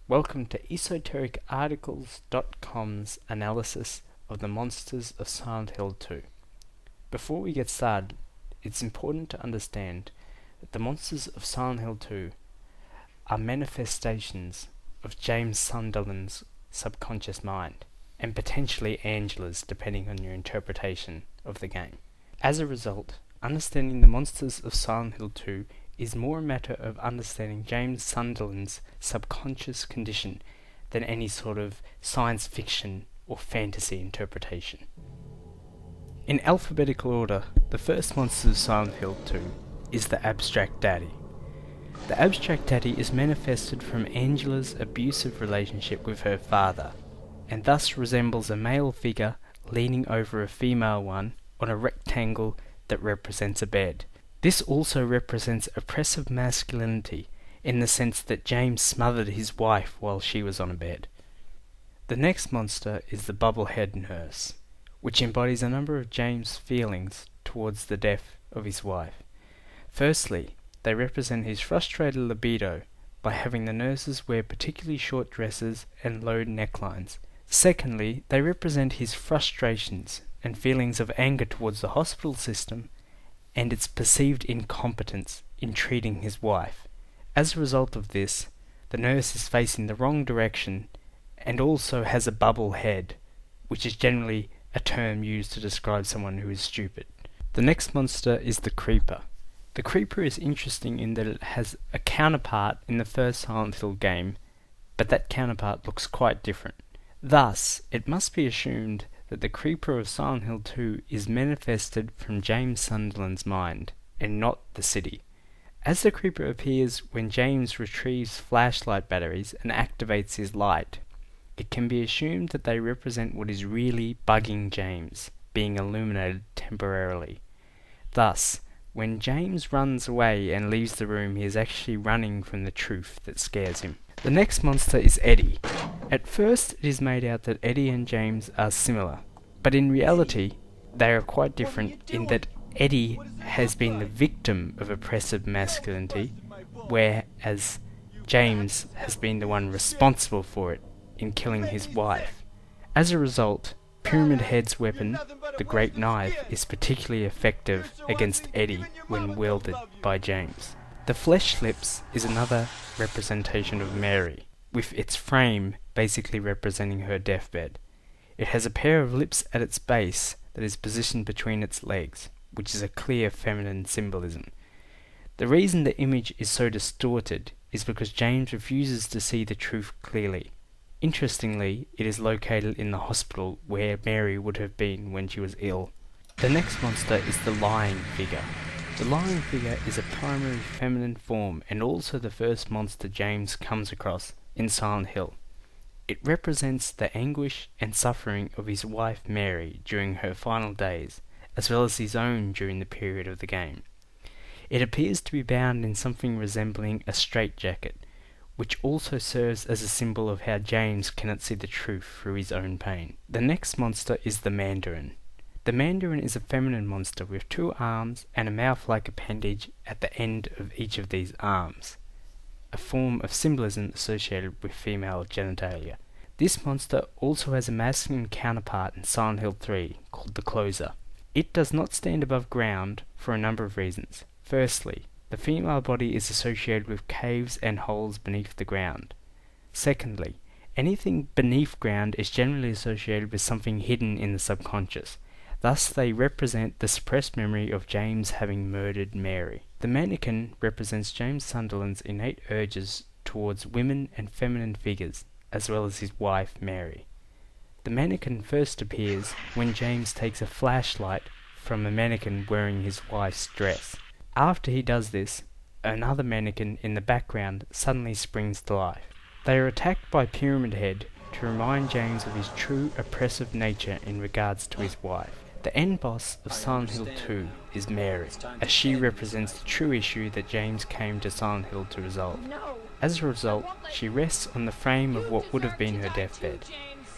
Welcome to esotericarticles.com's analysis of the monsters of Silent Hill 2. Before we get started, it's important to understand that the monsters of Silent Hill 2 are manifestations of James Sunderland's subconscious mind, and potentially Angela's depending on your interpretation of the game. As a result, understanding the monsters of Silent Hill 2 is more a matter of understanding James Sunderland's subconscious condition than any sort of science fiction or fantasy interpretation. In alphabetical order, the first monster of Silent Hill 2 is the Abstract Daddy. The Abstract Daddy is manifested from Angela's abusive relationship with her father, and thus resembles a male figure leaning over a female one on a rectangle that represents a bed. This also represents oppressive masculinity in the sense that James smothered his wife while she was on a bed. The next monster is the Bubblehead Nurse, which embodies a number of James' feelings towards the death of his wife. Firstly, they represent his frustrated libido by having the nurses wear particularly short dresses and low necklines. Secondly, they represent his frustrations and feelings of anger towards the hospital system and its perceived incompetence in treating his wife. As a result of this, the nurse is facing the wrong direction and also has a bubble head, which is generally a term used to describe someone who is stupid. The next monster is the Creeper. The Creeper is interesting in that it has a counterpart in the first Silent Hill game, but that counterpart looks quite different. Thus, it must be assumed that the Creeper of Silent Hill 2 is manifested from James Sunderland's mind, and not the city. As the Creeper appears when James retrieves flashlight batteries and activates his light, it can be assumed that they represent what is really bugging James, being illuminated temporarily. Thus, when James runs away and leaves the room, he is actually running from the truth that scares him. The next monster is Eddie. At first, it is made out that Eddie and James are similar, but in reality, they are quite different in that Eddie has been the victim of oppressive masculinity, whereas James has been the one responsible for it in killing his wife. As a result, Pyramid Head's weapon, the Great Knife, is particularly effective against Eddie when wielded by James. The Flesh Lips is another representation of Mary, with its frame basically representing her deathbed. It has a pair of lips at its base that is positioned between its legs, which is a clear feminine symbolism. The reason the image is so distorted is because James refuses to see the truth clearly. Interestingly, it is located in the hospital where Mary would have been when she was ill. The next monster is the Lying Figure. The Lying Figure is a primary feminine form and also the first monster James comes across in Silent Hill. It represents the anguish and suffering of his wife Mary during her final days, as well as his own during the period of the game. It appears to be bound in something resembling a straitjacket, which also serves as a symbol of how James cannot see the truth through his own pain. The next monster is the Mandarin. The Mandarin is a feminine monster with 2 arms and a mouth-like appendage at the end of each of these arms, a form of symbolism associated with female genitalia. This monster also has a masculine counterpart in Silent Hill 3 called the Closer. It does not stand above ground for a number of reasons. Firstly, the female body is associated with caves and holes beneath the ground. Secondly, anything beneath ground is generally associated with something hidden in the subconscious. Thus, they represent the suppressed memory of James having murdered Mary. The Mannequin represents James Sunderland's innate urges towards women and feminine figures, as well as his wife Mary. The Mannequin first appears when James takes a flashlight from a mannequin wearing his wife's dress. After he does this, another mannequin in the background suddenly springs to life. They are attacked by Pyramid Head to remind James of his true oppressive nature in regards to his wife. The end boss of Silent Hill 2 is Mary, as she represents the true issue that James came to Silent Hill to resolve. As a result, she rests on the frame of what would have been her deathbed.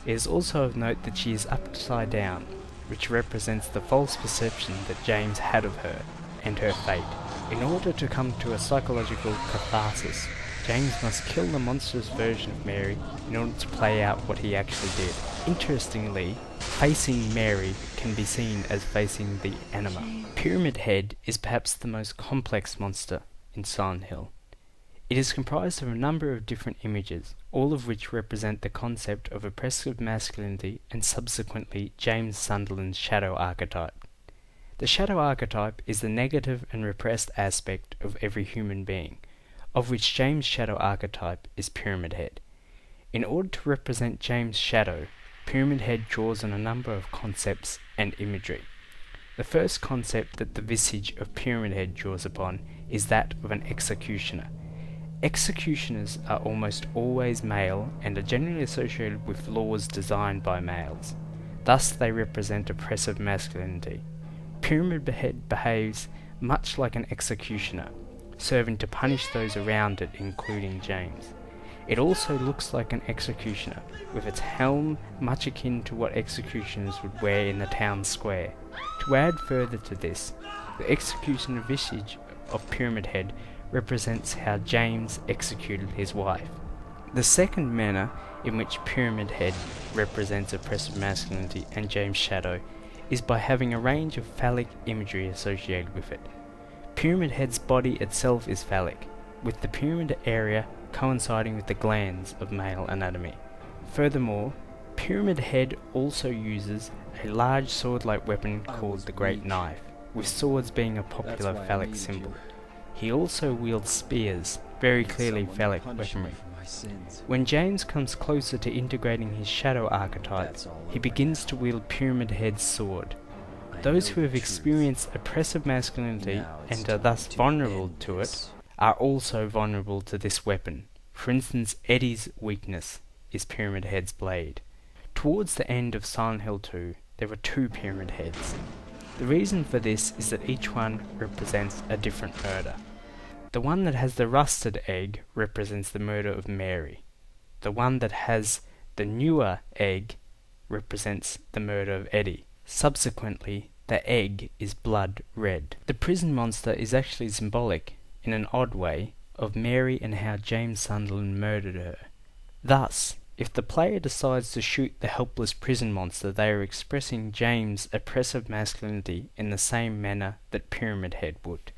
It is also of note that she is upside down, which represents the false perception that James had of her and her fate. In order to come to a psychological catharsis, James must kill the monstrous version of Mary in order to play out what he actually did. Interestingly, facing Mary can be seen as facing the anima. Pyramid Head is perhaps the most complex monster in Silent Hill. It is comprised of a number of different images, all of which represent the concept of oppressive masculinity and subsequently James Sunderland's shadow archetype. The shadow archetype is the negative and repressed aspect of every human being, of which James' shadow archetype is Pyramid Head. In order to represent James' shadow, Pyramid Head draws on a number of concepts and imagery. The first concept that the visage of Pyramid Head draws upon is that of an executioner. Executioners are almost always male and are generally associated with laws designed by males. Thus they represent oppressive masculinity. Pyramid Head behaves much like an executioner, serving to punish those around it, including James. It also looks like an executioner, with its helm much akin to what executioners would wear in the town square. To add further to this, the executioner visage of Pyramid Head represents how James executed his wife. The second manner in which Pyramid Head represents oppressive masculinity and James' shadow is by having a range of phallic imagery associated with it. Pyramid Head's body itself is phallic, with the pyramid area coinciding with the glands of male anatomy. Furthermore, Pyramid Head also uses a large sword-like weapon called the Great Knife, with swords being a popular phallic symbol. He also wields spears, very clearly phallic weaponry. When James comes closer to integrating his shadow archetype, he begins to wield Pyramid Head's sword. Those who have experienced oppressive masculinity and are thus vulnerable to it are also vulnerable to this weapon. For instance, Eddie's weakness is Pyramid Head's blade. Towards the end of Silent Hill 2, there are two Pyramid Heads. The reason for this is that each one represents a different murder. The one that has the rusted egg represents the murder of Mary. The one that has the newer egg represents the murder of Eddie. Subsequently, the egg is blood red. The prison monster is actually symbolic, in an odd way, of Mary and how James Sunderland murdered her. Thus, if the player decides to shoot the helpless prison monster, they are expressing James' oppressive masculinity in the same manner that Pyramid Head would.